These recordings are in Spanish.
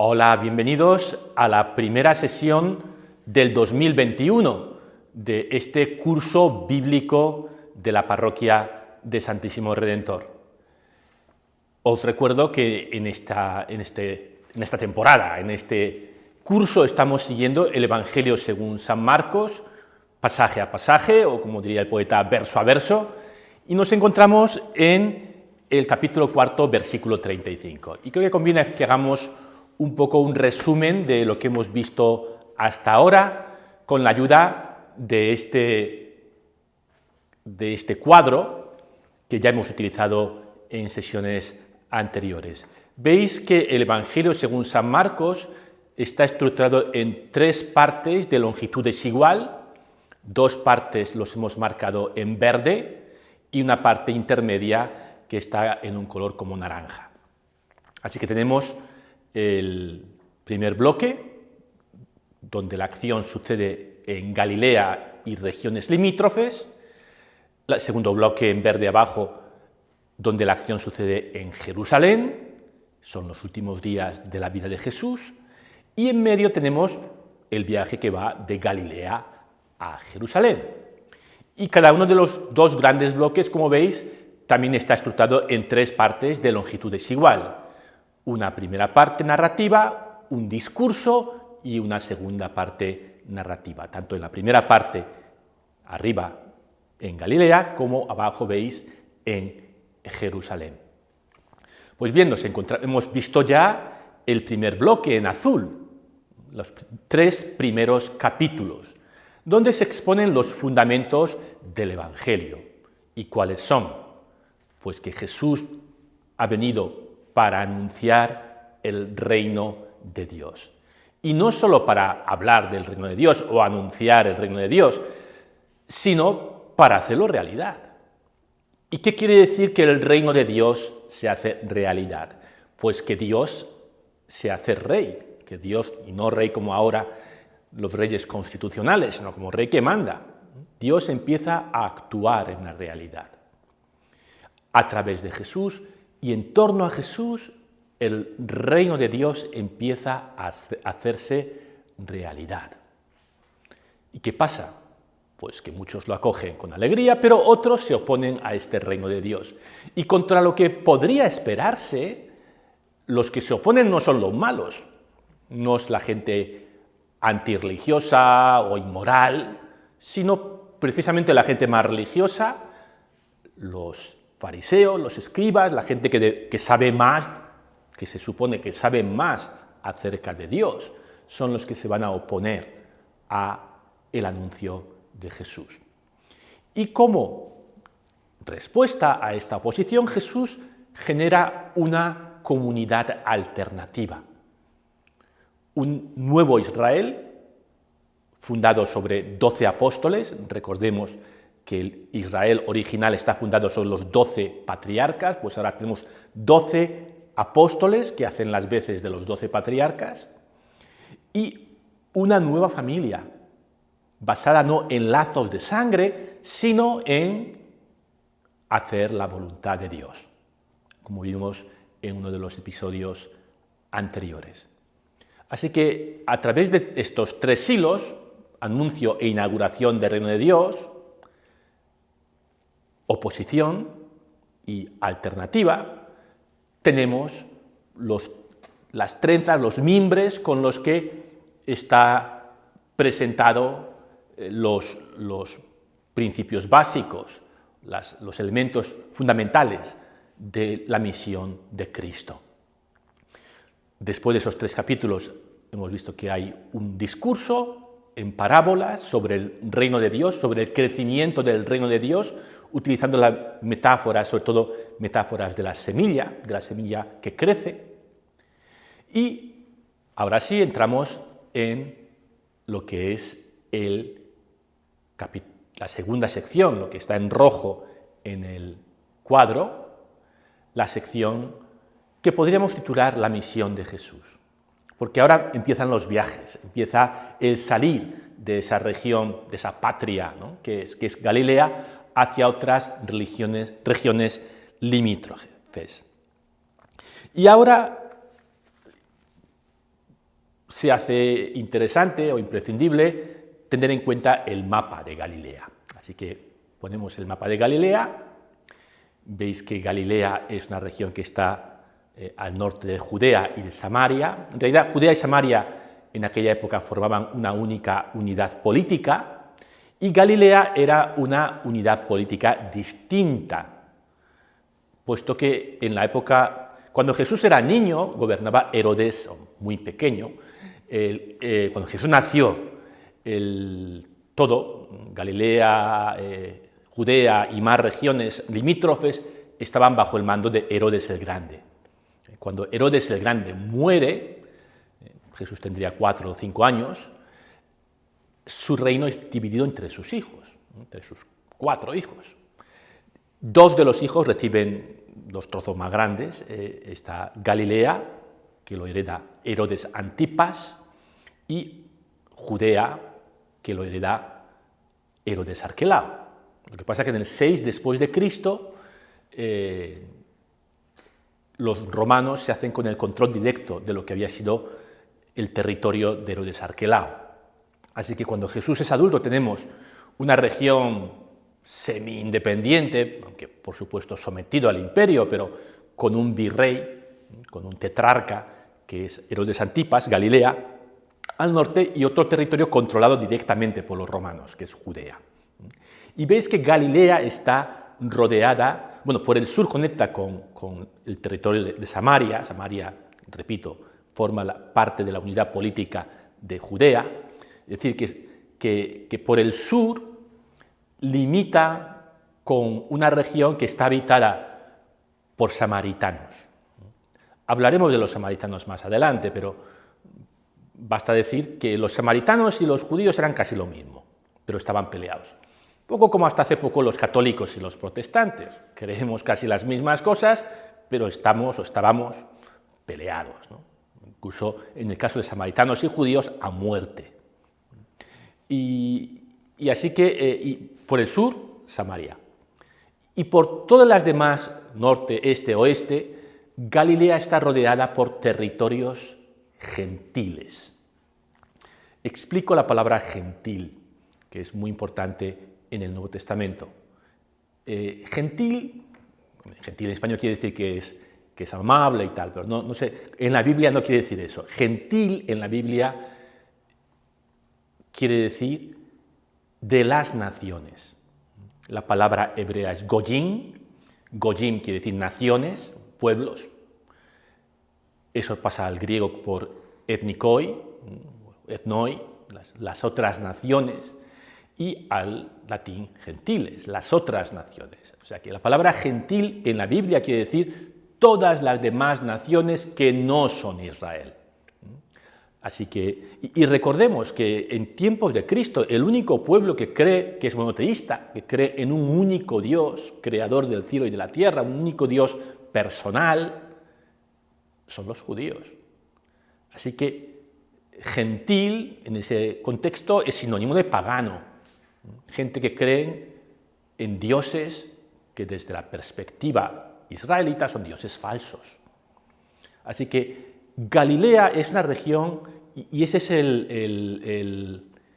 Hola, bienvenidos a la primera sesión del 2021 de este curso bíblico de la parroquia de Santísimo Redentor. Os recuerdo que en esta temporada, en este curso, estamos siguiendo el Evangelio según San Marcos, pasaje a pasaje, o como diría el poeta, verso a verso, y nos encontramos en el capítulo 4, versículo 35. Y creo que conviene que hagamos un poco un resumen de lo que hemos visto hasta ahora, con la ayuda de este cuadro que ya hemos utilizado en sesiones anteriores. Veis que el Evangelio según San Marcos está estructurado en 3 partes de longitud desigual, 2 partes los hemos marcado en verde y una parte intermedia que está en un color como naranja. Así que tenemos el primer bloque, donde la acción sucede en Galilea y regiones limítrofes, el segundo bloque en verde abajo, donde la acción sucede en Jerusalén, son los últimos días de la vida de Jesús, y en medio tenemos el viaje que va de Galilea a Jerusalén. Y cada uno de los 2 grandes bloques, como veis, también está estructurado en 3 partes de longitud desigual. Una primera parte narrativa, un discurso y una segunda parte narrativa, tanto en la primera parte arriba en Galilea como abajo veis en Jerusalén. Pues bien, hemos visto ya el primer bloque en azul, los 3 primeros capítulos, donde se exponen los fundamentos del Evangelio. ¿Y cuáles son? Pues que Jesús ha venido para anunciar el reino de Dios. Y no solo para hablar del reino de Dios o anunciar el reino de Dios, sino para hacerlo realidad. ¿Y qué quiere decir que el reino de Dios se hace realidad? Pues que Dios se hace rey, que Dios, y no rey como ahora los reyes constitucionales, sino como rey que manda. Dios empieza a actuar en la realidad. A través de Jesús y en torno a Jesús, el reino de Dios empieza a hacerse realidad. ¿Y qué pasa? Pues que muchos lo acogen con alegría, pero otros se oponen a este reino de Dios. Y contra lo que podría esperarse, los que se oponen no son los malos, no es la gente antirreligiosa o inmoral, sino precisamente la gente más religiosa, los fariseos, los escribas, la gente que sabe más, que se supone que sabe más acerca de Dios, son los que se van a oponer a el anuncio de Jesús. Y como respuesta a esta oposición, Jesús genera una comunidad alternativa, un nuevo Israel fundado sobre 12 apóstoles. Recordemos que el Israel original está fundado sobre los 12 patriarcas, pues ahora tenemos 12 apóstoles que hacen las veces de los 12 patriarcas, y una nueva familia, basada no en lazos de sangre, sino en hacer la voluntad de Dios, como vimos en uno de los episodios anteriores. Así que a través de estos 3 hilos, anuncio e inauguración del reino de Dios, oposición y alternativa, tenemos las trenzas, los mimbres con los que está presentado los principios básicos, los elementos fundamentales de la misión de Cristo. Después de esos 3 capítulos hemos visto que hay un discurso en parábolas sobre el reino de Dios, sobre el crecimiento del reino de Dios, utilizando las metáforas, sobre todo metáforas de la semilla que crece. Y ahora sí entramos en lo que es la segunda sección, lo que está en rojo en el cuadro, la sección que podríamos titular la misión de Jesús. Porque ahora empiezan los viajes, empieza el salir de esa región, de esa patria, ¿no?, que es Galilea, hacia otras regiones limítrofes. Y ahora se hace interesante o imprescindible tener en cuenta el mapa de Galilea. Así que ponemos el mapa de Galilea. Veis que Galilea es una región que está al norte de Judea y de Samaria. En realidad, Judea y Samaria en aquella época formaban una única unidad política y Galilea era una unidad política distinta, puesto que en la época, cuando Jesús era niño, gobernaba Herodes, muy pequeño. Cuando Jesús nació, todo, Galilea, Judea y más regiones limítrofes estaban bajo el mando de Herodes el Grande. Cuando Herodes el Grande muere, Jesús tendría 4 o 5 años, su reino es dividido entre sus hijos, entre sus 4 hijos. 2 de los hijos reciben 2 trozos más grandes. Está Galilea, que lo hereda Herodes Antipas, y Judea, que lo hereda Herodes Arquelao. Lo que pasa es que en el 6 después de Cristo, los romanos se hacen con el control directo de lo que había sido el territorio de Herodes Arquelao. Así que cuando Jesús es adulto tenemos una región semi-independiente, aunque por supuesto sometido al imperio, pero con un virrey, con un tetrarca, que es Herodes Antipas, Galilea, al norte, y otro territorio controlado directamente por los romanos, que es Judea. Y veis que Galilea está rodeada, bueno, por el sur conecta con el territorio de Samaria. Samaria, repito, forma parte de la unidad política de Judea, es decir, que por el sur limita con una región que está habitada por samaritanos. Hablaremos de los samaritanos más adelante, pero basta decir que los samaritanos y los judíos eran casi lo mismo, pero estaban peleados. Poco como hasta hace poco los católicos y los protestantes. Creemos casi las mismas cosas, pero estábamos peleados, ¿no? Incluso en el caso de samaritanos y judíos, a muerte. Y así que por el sur, Samaria. Y por todas las demás, norte, este, oeste, Galilea está rodeada por territorios gentiles. Explico la palabra gentil, que es muy importante en el Nuevo Testamento. Gentil en español quiere decir que es amable y tal, pero no sé, en la Biblia no quiere decir eso. Gentil en la Biblia quiere decir de las naciones. La palabra hebrea es goyim. Goyim quiere decir naciones, pueblos. Eso pasa al griego por etnikoi, etnoi, las otras naciones, y al latín gentiles, las otras naciones. O sea que la palabra gentil en la Biblia quiere decir todas las demás naciones que no son Israel. Así que, y recordemos que en tiempos de Cristo, el único pueblo que cree, que es monoteísta, que cree en un único Dios, creador del cielo y de la tierra, un único Dios personal, son los judíos. Así que gentil, en ese contexto, es sinónimo de pagano. Gente que cree en dioses que desde la perspectiva israelita son dioses falsos. Así que Galilea es una región, y esa es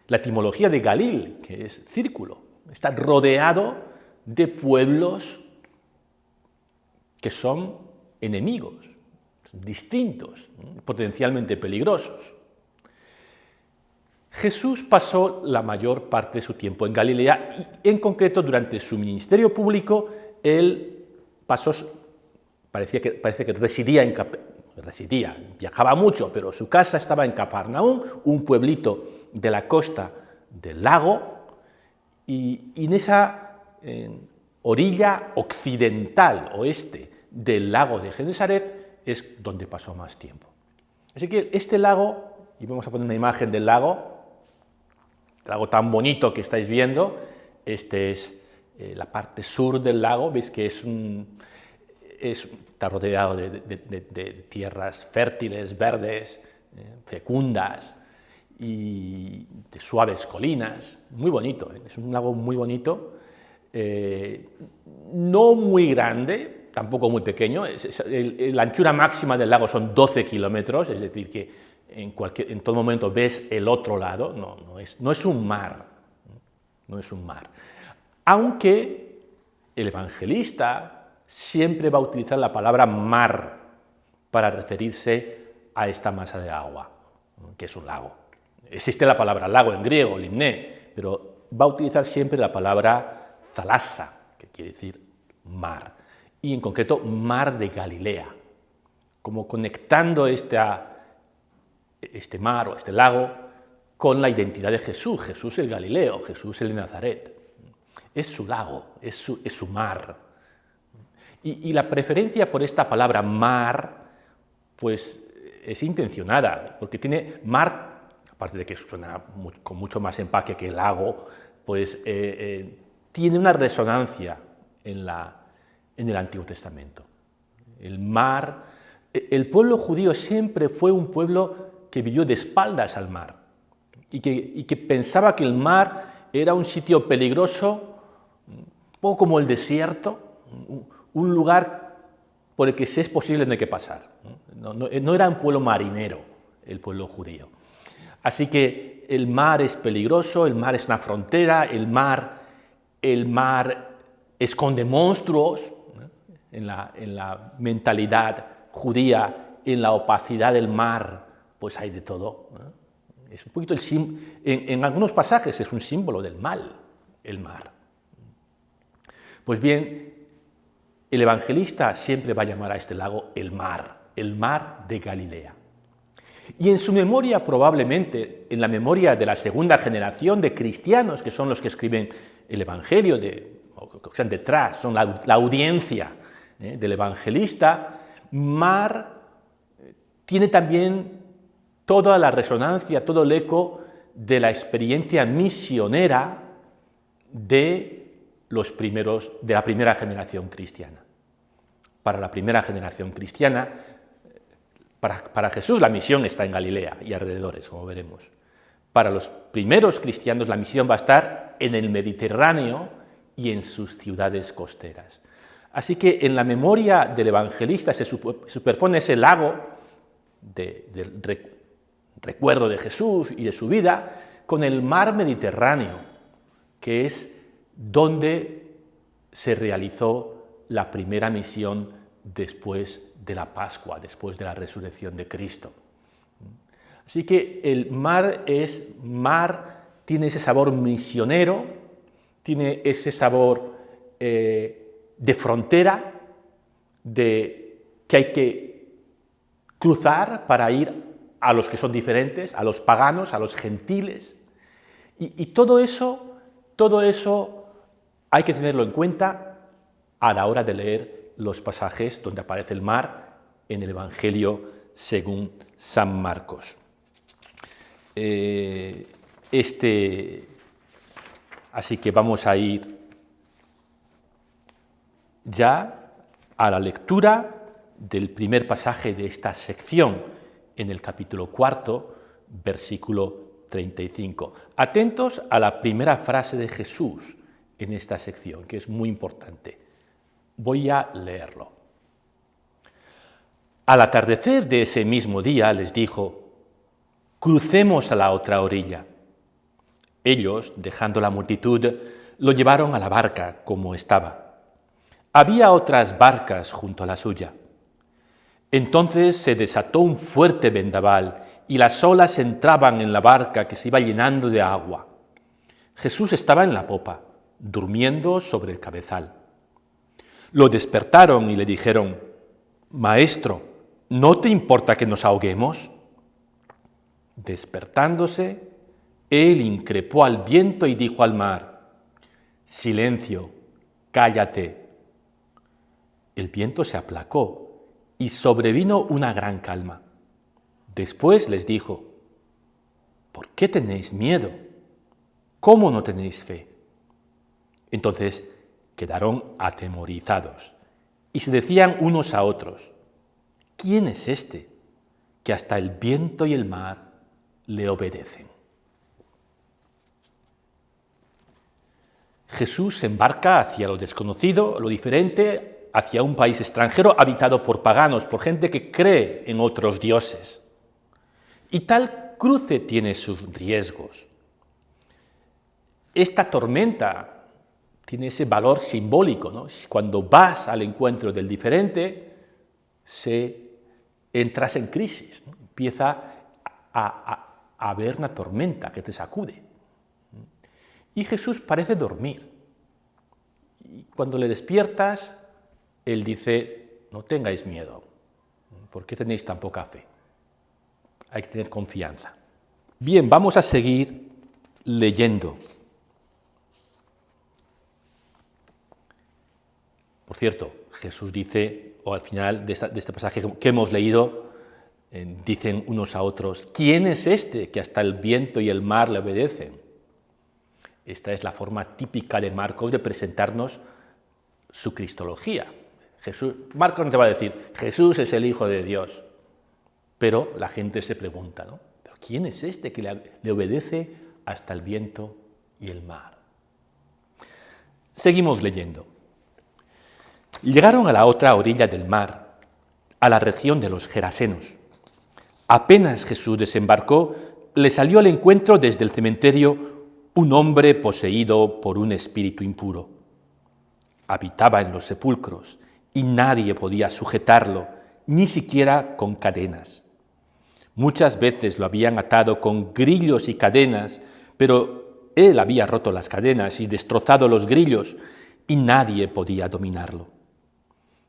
la etimología de Galil, que es círculo. Está rodeado de pueblos que son enemigos, distintos, potencialmente peligrosos. Jesús pasó la mayor parte de su tiempo en Galilea y, en concreto, durante su ministerio público, él parece que viajaba mucho, pero su casa estaba en Capernaum, un pueblito de la costa del lago, y en esa orilla occidental, oeste, del lago de Genesaret, es donde pasó más tiempo. Así que este lago, y vamos a poner una imagen del lago, el lago tan bonito que estáis viendo, este es la parte sur del lago, veis que está rodeado de tierras fértiles, verdes, fecundas y de suaves colinas, muy bonito, es un lago muy bonito, no muy grande, tampoco muy pequeño, la anchura máxima del lago son 12 kilómetros, es decir que en todo momento ves el otro lado, no es un mar, no es un mar. Aunque el evangelista siempre va a utilizar la palabra mar para referirse a esta masa de agua, que es un lago. Existe la palabra lago en griego, limné, pero va a utilizar siempre la palabra thalassa, que quiere decir mar, y en concreto mar de Galilea, como conectando este mar o este lago con la identidad de Jesús, Jesús el Galileo, Jesús el de Nazaret. Es su lago, es su mar. Y la preferencia por esta palabra mar, pues es intencionada, porque tiene mar, aparte de que suena con mucho más empaque que lago, pues tiene una resonancia en el Antiguo Testamento. El mar, el pueblo judío siempre fue un pueblo que vivió de espaldas al mar y que pensaba que el mar era un sitio peligroso, un poco como el desierto, un lugar por el que si es posible no hay que pasar. No era un pueblo marinero el pueblo judío. Así que el mar es peligroso, el mar es una frontera, el mar esconde monstruos, en la mentalidad judía, en la opacidad del mar, pues hay de todo. Es un poquito en algunos pasajes es un símbolo del mal, el mar. Pues bien, el evangelista siempre va a llamar a este lago el mar de Galilea. Y en su memoria, probablemente, en la memoria de la segunda generación de cristianos, que son los que escriben el Evangelio, o que están detrás, son la audiencia del evangelista, mar tiene también toda la resonancia, todo el eco de la experiencia misionera de la primera generación cristiana. Para la primera generación cristiana, para Jesús la misión está en Galilea y alrededores, como veremos. Para los primeros cristianos la misión va a estar en el Mediterráneo y en sus ciudades costeras. Así que en la memoria del evangelista se superpone ese lago del recuerdo de Jesús y de su vida con el mar Mediterráneo, que es donde se realizó la primera misión después de la Pascua, después de la resurrección de Cristo. Así que el mar tiene ese sabor misionero, tiene ese sabor de frontera, que hay que cruzar para ir a los que son diferentes, a los paganos, a los gentiles. Y todo eso hay que tenerlo en cuenta a la hora de leer los pasajes donde aparece el mar en el Evangelio según San Marcos. Así que vamos a ir ya a la lectura del primer pasaje de esta sección, en el capítulo 4, versículo 35. Atentos a la primera frase de Jesús en esta sección, que es muy importante. Voy a leerlo. Al atardecer de ese mismo día les dijo: crucemos a la otra orilla. Ellos, dejando la multitud, lo llevaron a la barca como estaba. Había otras barcas junto a la suya. Entonces se desató un fuerte vendaval y las olas entraban en la barca que se iba llenando de agua. Jesús estaba en la popa, durmiendo sobre el cabezal. Lo despertaron y le dijeron: Maestro, ¿no te importa que nos ahoguemos? Despertándose, él increpó al viento y dijo al mar: Silencio, cállate. El viento se aplacó y sobrevino una gran calma. Después les dijo: ¿por qué tenéis miedo? ¿Cómo no tenéis fe? Entonces quedaron atemorizados y se decían unos a otros: ¿quién es este que hasta el viento y el mar le obedecen? Jesús se embarca hacia lo desconocido, lo diferente, hacia un país extranjero habitado por paganos, por gente que cree en otros dioses. Y tal cruce tiene sus riesgos. Esta tormenta tiene ese valor simbólico, ¿no? Cuando vas al encuentro del diferente, entras en crisis, ¿no? Empieza a haber una tormenta que te sacude. Y Jesús parece dormir. Y cuando le despiertas, Él dice, no tengáis miedo. ¿Por qué tenéis tan poca fe? Hay que tener confianza. Bien, vamos a seguir leyendo. Por cierto, Jesús dice, o al final de este pasaje que hemos leído, dicen unos a otros, ¿quién es este que hasta el viento y el mar le obedecen? Esta es la forma típica de Marcos de presentarnos su cristología. Marcos no te va a decir, Jesús es el Hijo de Dios, pero la gente se pregunta, ¿no? ¿Pero quién es este que le obedece hasta el viento y el mar? Seguimos leyendo. Llegaron a la otra orilla del mar, a la región de los Gerasenos. Apenas Jesús desembarcó, le salió al encuentro desde el cementerio un hombre poseído por un espíritu impuro. Habitaba en los sepulcros y nadie podía sujetarlo, ni siquiera con cadenas. Muchas veces lo habían atado con grillos y cadenas, pero él había roto las cadenas y destrozado los grillos, y nadie podía dominarlo.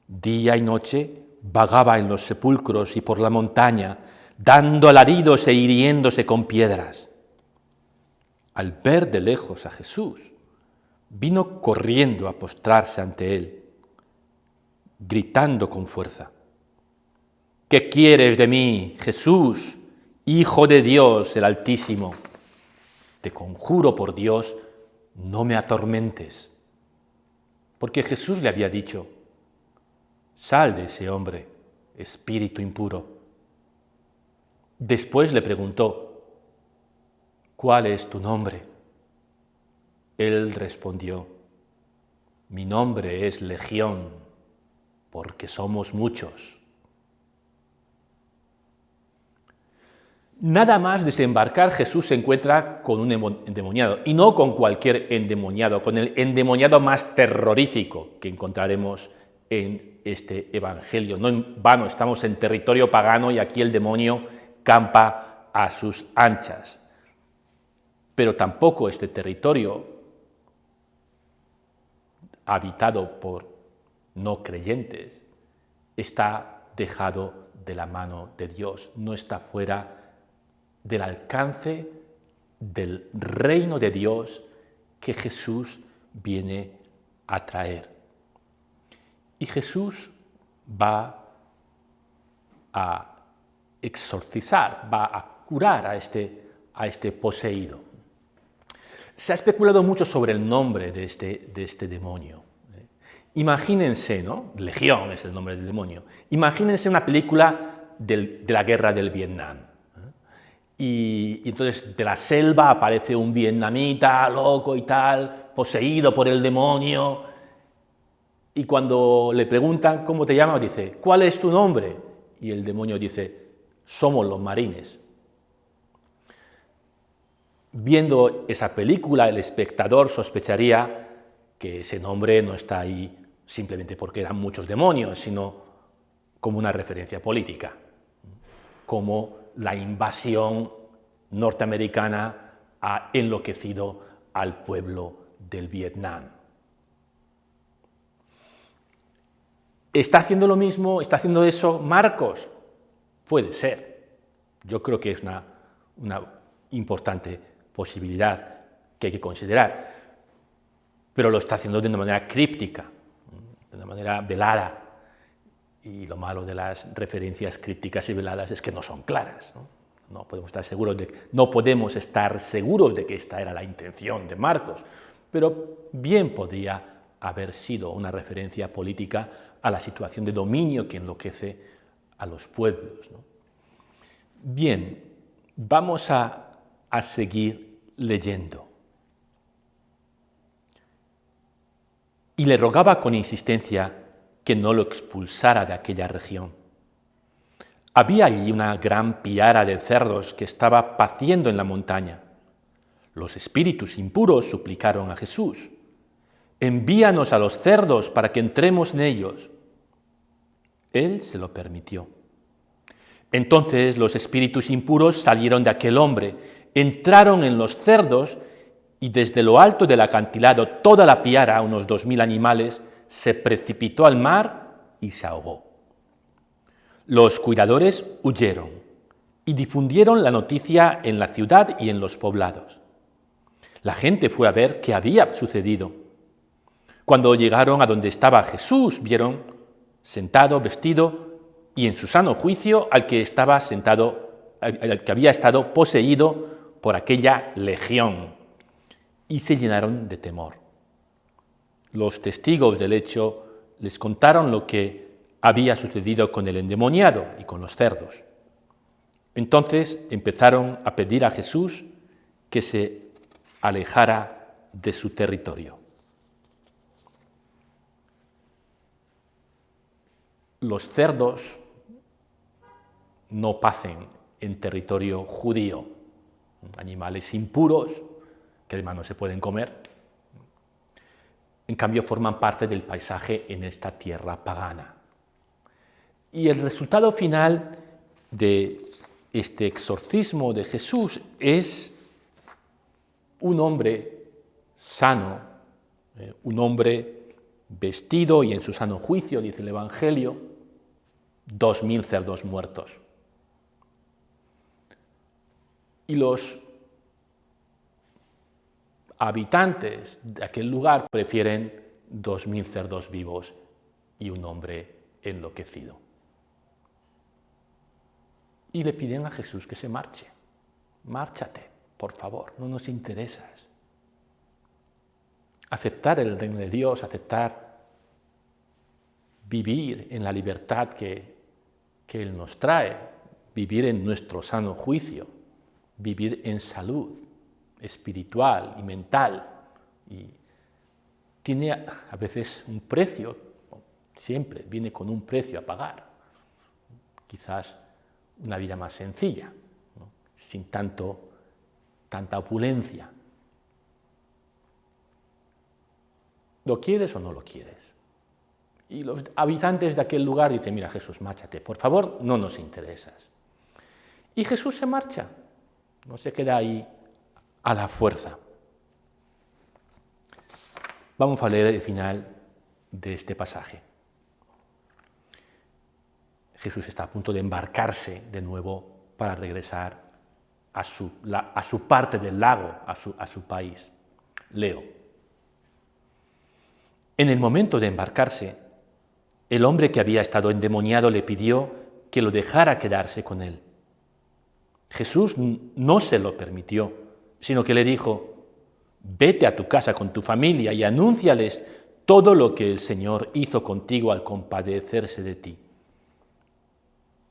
Día y noche vagaba en los sepulcros y por la montaña, dando alaridos e hiriéndose con piedras. Al ver de lejos a Jesús, vino corriendo a postrarse ante él, gritando con fuerza, ¿qué quieres de mí, Jesús, Hijo de Dios el Altísimo? Te conjuro por Dios, no me atormentes. Porque Jesús le había dicho, sal de ese hombre, espíritu impuro. Después le preguntó, ¿cuál es tu nombre? Él respondió, mi nombre es Legión, porque somos muchos. Nada más desembarcar, Jesús se encuentra con un endemoniado, y no con cualquier endemoniado, con el endemoniado más terrorífico que encontraremos en este Evangelio. No en vano, estamos en territorio pagano y aquí el demonio campa a sus anchas. Pero tampoco este territorio, habitado por no creyentes, está dejado de la mano de Dios, no está fuera del alcance del reino de Dios que Jesús viene a traer. Y Jesús va a exorcizar, va a curar a este poseído. Se ha especulado mucho sobre el nombre de este demonio. Imagínense, ¿no? Legión es el nombre del demonio. Imagínense una película de la guerra del Vietnam. Y entonces de la selva aparece un vietnamita loco y tal, poseído por el demonio, y cuando le preguntan cómo te llamas, dice, ¿cuál es tu nombre? Y el demonio dice, somos los marines. Viendo esa película, el espectador sospecharía que ese nombre no está ahí simplemente porque eran muchos demonios, sino como una referencia política, como la invasión norteamericana ha enloquecido al pueblo del Vietnam. ¿Está haciendo lo mismo? ¿Está haciendo eso Marcos? Puede ser. Yo creo que es una importante posibilidad que hay que considerar. Pero lo está haciendo de una manera críptica, de una manera velada. Y lo malo de las referencias crípticas y veladas es que no son claras, ¿no? No podemos estar seguros de que esta era la intención de Marcos, pero bien podía haber sido una referencia política a la situación de dominio que enloquece a los pueblos, ¿no? Bien, vamos a seguir leyendo. Y le rogaba con insistencia que no lo expulsara de aquella región. Había allí una gran piara de cerdos que estaba paciendo en la montaña. Los espíritus impuros suplicaron a Jesús: «Envíanos a los cerdos para que entremos en ellos». Él se lo permitió. Entonces los espíritus impuros salieron de aquel hombre, entraron en los cerdos y desde lo alto del acantilado toda la piara, unos 2000 animales, se precipitó al mar y se ahogó. Los cuidadores huyeron y difundieron la noticia en la ciudad y en los poblados. La gente fue a ver qué había sucedido. Cuando llegaron a donde estaba Jesús, vieron sentado, vestido y en su sano juicio al que había estado poseído por aquella legión, y se llenaron de temor. Los testigos del hecho les contaron lo que había sucedido con el endemoniado y con los cerdos. Entonces empezaron a pedir a Jesús que se alejara de su territorio. Los cerdos no pacen en territorio judío, animales impuros que además no se pueden comer. En cambio, forman parte del paisaje en esta tierra pagana. Y el resultado final de este exorcismo de Jesús es un hombre sano, un hombre vestido y en su sano juicio, dice el Evangelio, 2000 cerdos muertos. Y los habitantes de aquel lugar prefieren 2000 cerdos vivos y un hombre enloquecido. Y le piden a Jesús que se marche. Márchate, por favor, no nos interesas. Aceptar el reino de Dios, aceptar vivir en la libertad que Él nos trae, vivir en nuestro sano juicio, vivir en salud espiritual y mental. Y tiene a veces un precio, siempre viene con un precio a pagar. Quizás una vida más sencilla, ¿no? Sin tanta opulencia. ¿Lo quieres o no lo quieres? Y los habitantes de aquel lugar dicen: mira, Jesús, márchate, por favor, no nos interesas. Y Jesús se marcha, no se queda ahí a la fuerza. Vamos a leer el final de este pasaje. Jesús está a punto de embarcarse de nuevo para regresar a su parte del lago, a su país. Leo. En el momento de embarcarse, el hombre que había estado endemoniado le pidió que lo dejara quedarse con él. Jesús no se lo permitió, sino que le dijo: vete a tu casa con tu familia y anúnciales todo lo que el Señor hizo contigo al compadecerse de ti.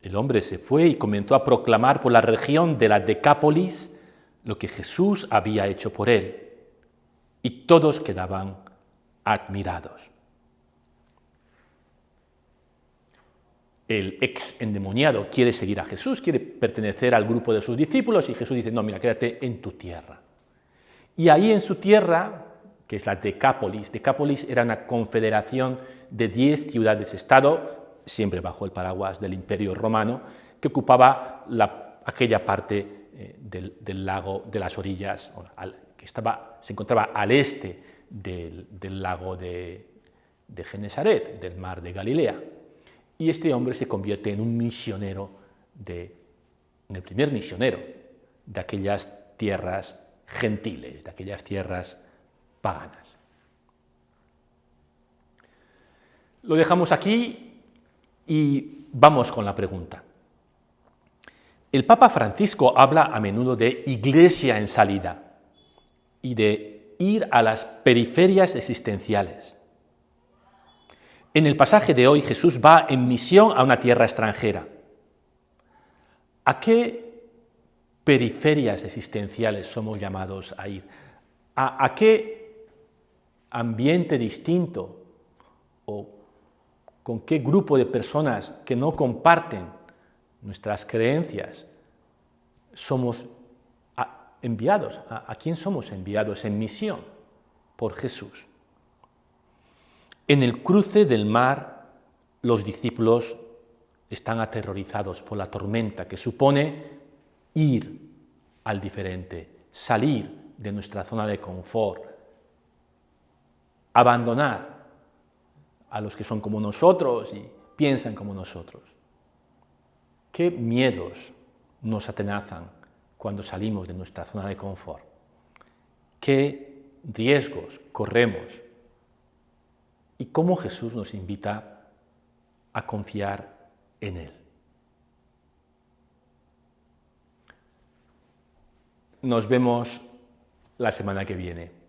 El hombre se fue y comenzó a proclamar por la región de la Decápolis lo que Jesús había hecho por él, y todos quedaban admirados. El ex endemoniado quiere seguir a Jesús, quiere pertenecer al grupo de sus discípulos, y Jesús dice: no, mira, quédate en tu tierra. Y ahí en su tierra, que es la Decápolis era una confederación de 10 ciudades-estado, siempre bajo el paraguas del Imperio Romano, que ocupaba aquella parte del lago, de las orillas, que se encontraba al este del lago de Genesaret, del mar de Galilea. Y este hombre se convierte en un misionero, en el primer misionero de aquellas tierras gentiles, de aquellas tierras paganas. Lo dejamos aquí y vamos con la pregunta. El Papa Francisco habla a menudo de iglesia en salida y de ir a las periferias existenciales. En el pasaje de hoy, Jesús va en misión a una tierra extranjera. ¿A qué periferias existenciales somos llamados a ir? ¿A qué ambiente distinto o con qué grupo de personas que no comparten nuestras creencias. Somos enviados. ¿A quién somos enviados en misión? Por Jesús. En el cruce del mar, los discípulos están aterrorizados por la tormenta que supone ir al diferente, salir de nuestra zona de confort, abandonar a los que son como nosotros y piensan como nosotros. ¿Qué miedos nos atenazan cuando salimos de nuestra zona de confort? ¿Qué riesgos corremos? ¿Y cómo Jesús nos invita a confiar en Él? Nos vemos la semana que viene.